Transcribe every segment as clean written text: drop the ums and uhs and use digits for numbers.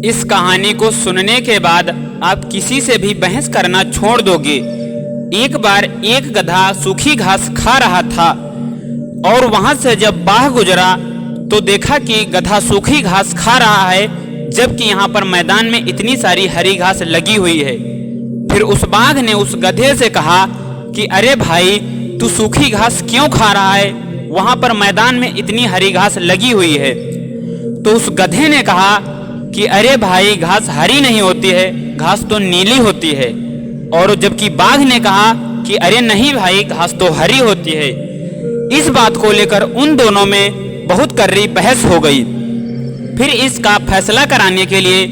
इस कहानी को सुनने के बाद आप किसी से भी बहस करना छोड़ दोगे। एक बार एक गधा सूखी घास खा रहा था और वहां से जब बाघ गुजरा तो देखा कि गधा सूखी घास खा रहा है, जबकि यहाँ पर मैदान में इतनी सारी हरी घास लगी हुई है। फिर उस बाघ ने उस गधे से कहा कि अरे भाई, तू सूखी घास क्यों खा रहा है? वहां पर मैदान में इतनी हरी घास लगी हुई है। तो उस गधे ने कहा कि अरे भाई, घास हरी नहीं होती है, घास तो नीली होती है। और जबकि बाघ ने कहा कि अरे नहीं भाई, घास तो हरी होती है। इस बात को लेकर उन दोनों में बहुत कर्री बहस हो गई। फिर इसका फैसला कराने के लिए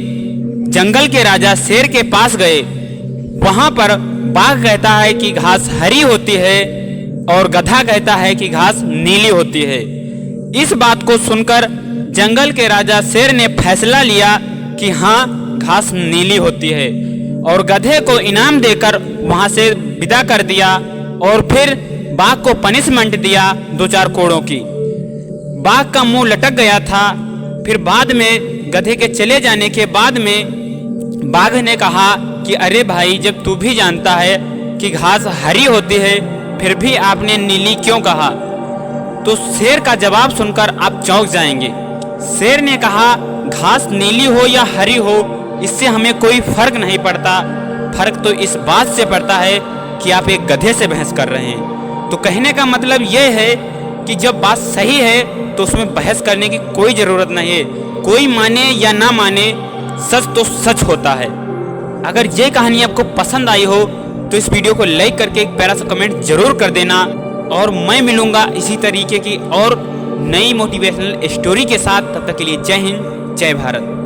जंगल के राजा शेर के पास गए। वहां पर बाघ कहता है कि घास हरी होती है और गधा कहता है कि घास नीली होती है। इस बात को सुनकर जंगल के राजा शेर ने फैसला लिया कि हाँ, घास नीली होती है और गधे को इनाम देकर वहां से विदा कर दिया। और फिर बाघ को पनिशमेंट दिया 2-4 कोड़ों की। बाघ का मुंह लटक गया था। फिर बाद में गधे के चले जाने के बाद में बाघ ने कहा कि अरे भाई, जब तू भी जानता है कि घास हरी होती है, फिर भी आपने नीली क्यों कहा? तो शेर का जवाब सुनकर आप चौंक जाएंगे। शेर ने कहा, घास नीली हो या हरी हो, इससे हमें कोई फर्क नहीं पड़ता। फर्क तो इस बात से पड़ता है कि आप एक गधे से बहस कर रहे हैं। तो कहने का मतलब यह है कि जब बात सही है तो उसमें बहस करने की कोई ज़रूरत नहीं है। कोई माने या ना माने, सच तो सच होता है। अगर ये कहानी आपको पसंद आई हो तो इस वीडियो को लाइक करके एक प्यारा सा कमेंट जरूर कर देना। और मैं मिलूंगा इसी तरीके की और नई मोटिवेशनल स्टोरी के साथ। तब तक के लिए जय हिंद, जय भारत।